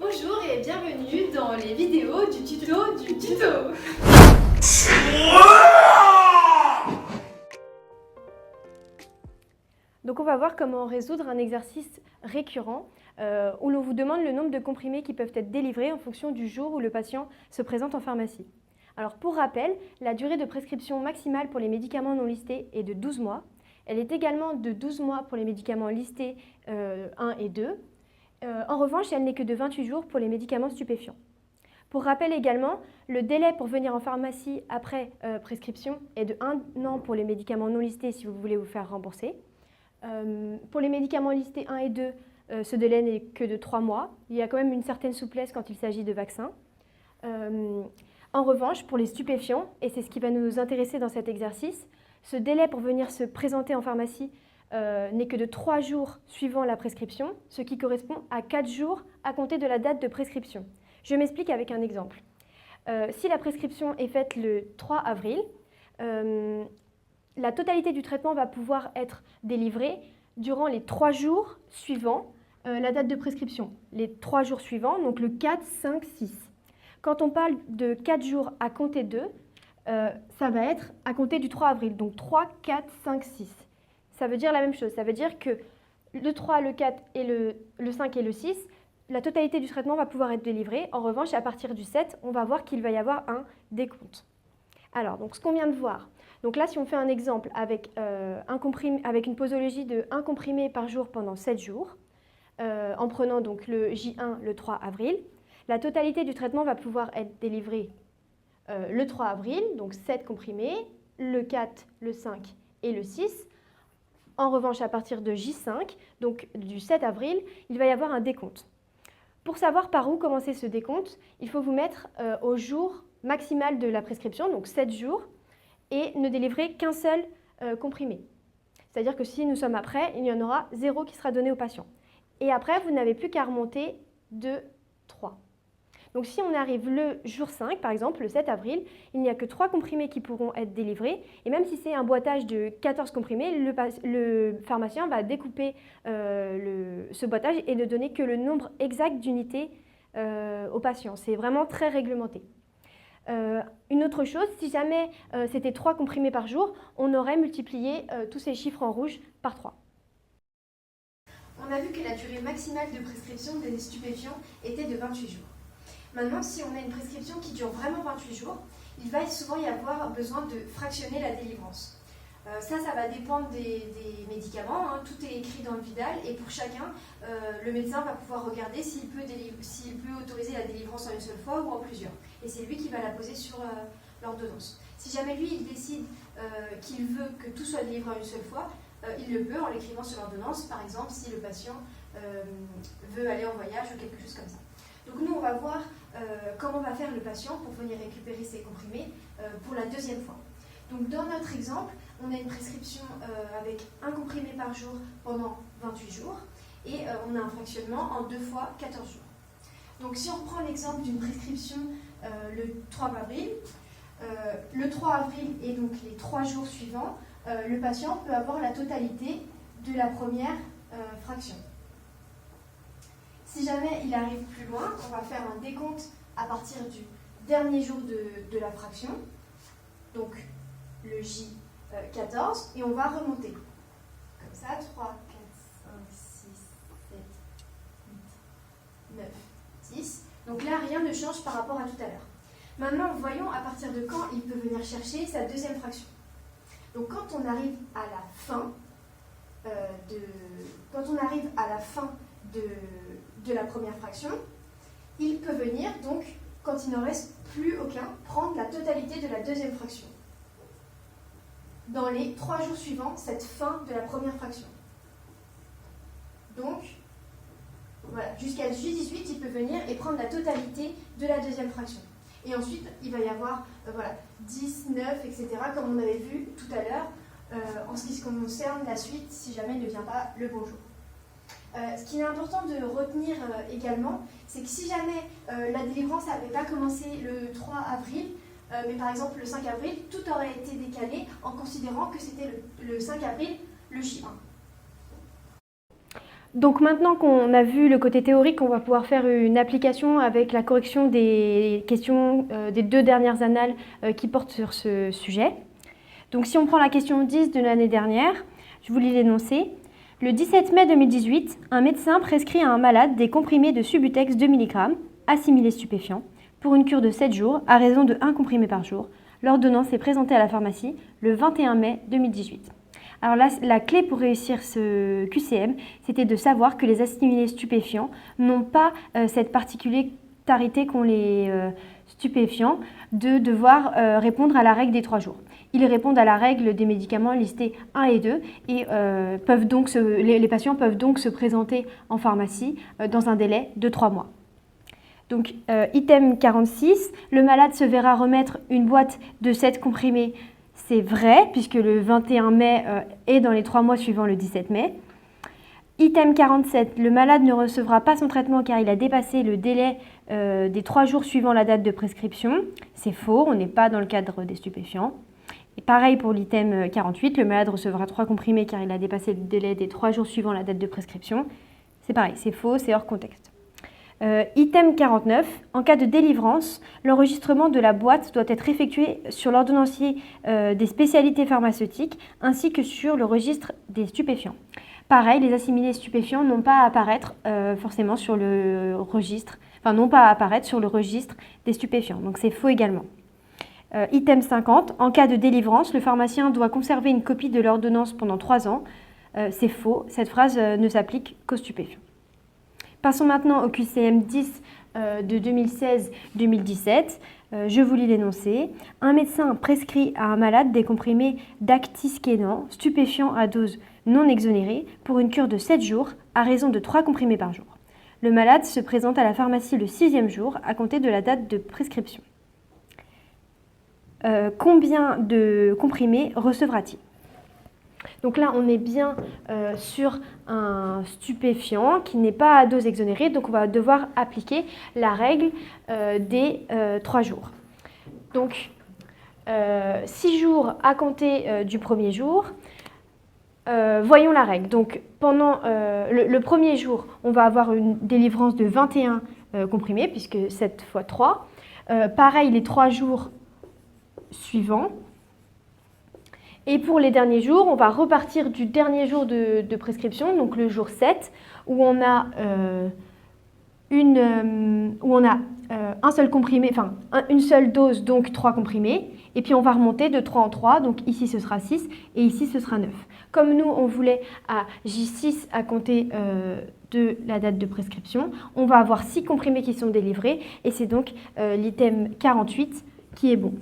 Bonjour et bienvenue dans les vidéos du tuto du tuto. Donc on va voir comment résoudre un exercice récurrent où l'on vous demande le nombre de comprimés qui peuvent être délivrés en fonction du jour où le patient se présente en pharmacie. Alors pour rappel, la durée de prescription maximale pour les médicaments non listés est de 12 mois. Elle est également de 12 mois pour les médicaments listés 1 et 2. En revanche, elle n'est que de 28 jours pour les médicaments stupéfiants. Pour rappel également, le délai pour venir en pharmacie après prescription est de 1 an pour les médicaments non listés si vous voulez vous faire rembourser. Pour les médicaments listés 1 et 2, ce délai n'est que de 3 mois. Il y a quand même une certaine souplesse quand il s'agit de vaccins. En revanche, pour les stupéfiants, et c'est ce qui va nous intéresser dans cet exercice, ce délai pour venir se présenter en pharmacie n'est que de 3 jours suivant la prescription, ce qui correspond à 4 jours à compter de la date de prescription. Je m'explique avec un exemple. Si la prescription est faite le 3 avril, la totalité du traitement va pouvoir être délivrée durant les 3 jours suivant la date de prescription. Les 3 jours suivants, donc le 4, 5, 6. Quand on parle de 4 jours à compter d'eux, ça va être à compter du 3 avril, donc 3, 4, 5, 6. Ça veut dire la même chose, ça veut dire que le 3, le 4, et le 5 et le 6, la totalité du traitement va pouvoir être délivrée. En revanche, à partir du 7, on va voir qu'il va y avoir un décompte. Alors, donc, ce qu'on vient de voir, donc là, si on fait un exemple avec une posologie de 1 comprimé par jour pendant 7 jours, en prenant donc le J1 le 3 avril, la totalité du traitement va pouvoir être délivrée le 3 avril, donc 7 comprimés, le 4, le 5 et le 6. En revanche, à partir de J5, donc du 7 avril, il va y avoir un décompte. Pour savoir par où commencer ce décompte, il faut vous mettre au jour maximal de la prescription, donc 7 jours, et ne délivrer qu'un seul comprimé. C'est-à-dire que si nous sommes après, il y en aura 0 qui sera donné au patient. Et après, vous n'avez plus qu'à remonter de 3. Donc si on arrive le jour 5, par exemple, le 7 avril, il n'y a que 3 comprimés qui pourront être délivrés. Et même si c'est un boîtage de 14 comprimés, le pharmacien va découper ce boîtage et ne donner que le nombre exact d'unités au patient. C'est vraiment très réglementé. Une autre chose, si jamais c'était 3 comprimés par jour, on aurait multiplié tous ces chiffres en rouge par 3. On a vu que la durée maximale de prescription des stupéfiants était de 28 jours. Maintenant, si on a une prescription qui dure vraiment 28 jours, il va souvent y avoir besoin de fractionner la délivrance. Ça va dépendre des médicaments, hein. Tout est écrit dans le Vidal et pour chacun, le médecin va pouvoir regarder s'il peut autoriser la délivrance en une seule fois ou en plusieurs. Et c'est lui qui va la poser sur l'ordonnance. Si jamais lui, il décide qu'il veut que tout soit délivré en une seule fois, il le peut en l'écrivant sur l'ordonnance, par exemple si le patient veut aller en voyage ou quelque chose comme ça. Donc nous, on va voir comment va faire le patient pour venir récupérer ses comprimés pour la deuxième fois. Donc dans notre exemple, on a une prescription avec 1 comprimé par jour pendant 28 jours et on a un fractionnement en 2 fois 14 jours. Donc si on reprend l'exemple d'une prescription le 3 avril, le 3 avril et donc les 3 jours suivants, le patient peut avoir la totalité de la première fraction. Si jamais il arrive plus loin, on va faire un décompte à partir du dernier jour de la fraction, donc le J14, et on va remonter. Comme ça, 3, 4, 5, 6, 7, 8, 9, 10. Donc là, rien ne change par rapport à tout à l'heure. Maintenant, voyons à partir de quand il peut venir chercher sa deuxième fraction. Donc quand on arrive à la fin de la première fraction, il peut venir, donc, quand il n'en reste plus aucun, prendre la totalité de la deuxième fraction. Dans les 3 jours suivants, cette fin de la première fraction. Donc, voilà, jusqu'à J18, il peut venir et prendre la totalité de la deuxième fraction. Et ensuite, il va y avoir 10, 9, etc., comme on avait vu tout à l'heure, en ce qui concerne la suite, si jamais il ne vient pas le bonjour. Ce qui est important de retenir également, c'est que si jamais la délivrance n'avait pas commencé le 3 avril, mais par exemple le 5 avril, tout aurait été décalé en considérant que c'était le 5 avril le J1. Donc maintenant qu'on a vu le côté théorique, on va pouvoir faire une application avec la correction des questions des 2 dernières annales qui portent sur ce sujet. Donc si on prend la question 10 de l'année dernière, je vous lis l'énoncé. Le 17 mai 2018, un médecin prescrit à un malade des comprimés de Subutex 2 mg, assimilés stupéfiants, pour une cure de 7 jours à raison de 1 comprimé par jour. L'ordonnance est présentée à la pharmacie le 21 mai 2018. Alors là, la clé pour réussir ce QCM, c'était de savoir que les assimilés stupéfiants n'ont pas cette particularité qu'ont les stupéfiants de devoir répondre à la règle des 3 jours. Ils répondent à la règle des médicaments listés 1 et 2 et les patients peuvent donc se présenter en pharmacie dans un délai de 3 mois. Donc, item 46, le malade se verra remettre une boîte de 7 comprimés. C'est vrai, puisque le 21 mai est dans les 3 mois suivant le 17 mai. Item 47, le malade ne recevra pas son traitement car il a dépassé le délai des 3 jours suivant la date de prescription. C'est faux, on n'est pas dans le cadre des stupéfiants. Et pareil pour l'item 48, le malade recevra 3 comprimés car il a dépassé le délai des 3 jours suivant la date de prescription. C'est pareil, c'est faux, c'est hors contexte. Item 49, en cas de délivrance, l'enregistrement de la boîte doit être effectué sur l'ordonnancier des spécialités pharmaceutiques ainsi que sur le registre des stupéfiants. Pareil, les assimilés stupéfiants n'ont pas à apparaître forcément sur le registre, n'ont pas à apparaître sur le registre des stupéfiants, donc c'est faux également. Item 50, en cas de délivrance, le pharmacien doit conserver une copie de l'ordonnance pendant 3 ans. C'est faux, cette phrase ne s'applique qu'aux stupéfiants. Passons maintenant au QCM 10 de 2016-2017. Je vous lis l'énoncé. Un médecin prescrit à un malade des comprimés d'actiskénan, stupéfiants à dose non exonérée, pour une cure de 7 jours à raison de 3 comprimés par jour. Le malade se présente à la pharmacie le 6e jour à compter de la date de prescription. Combien de comprimés recevra-t-il ? Donc là, on est bien sur un stupéfiant qui n'est pas à dose exonérée, donc on va devoir appliquer la règle des 3 jours. Donc, 6 jours à compter du premier jour. Voyons la règle. Donc, pendant le premier jour, on va avoir une délivrance de 21 comprimés, puisque 7 fois 3. Pareil, les 3 jours suivants. Et pour les derniers jours, on va repartir du dernier jour de prescription, donc le jour 7, où on a, un seul comprimé, une seule dose, donc 3 comprimés. Et puis on va remonter de 3 en 3, donc ici ce sera 6 et ici ce sera 9. Comme nous, on voulait à J6 à compter de la date de prescription, on va avoir 6 comprimés qui sont délivrés et c'est donc l'item 48 qui est bon.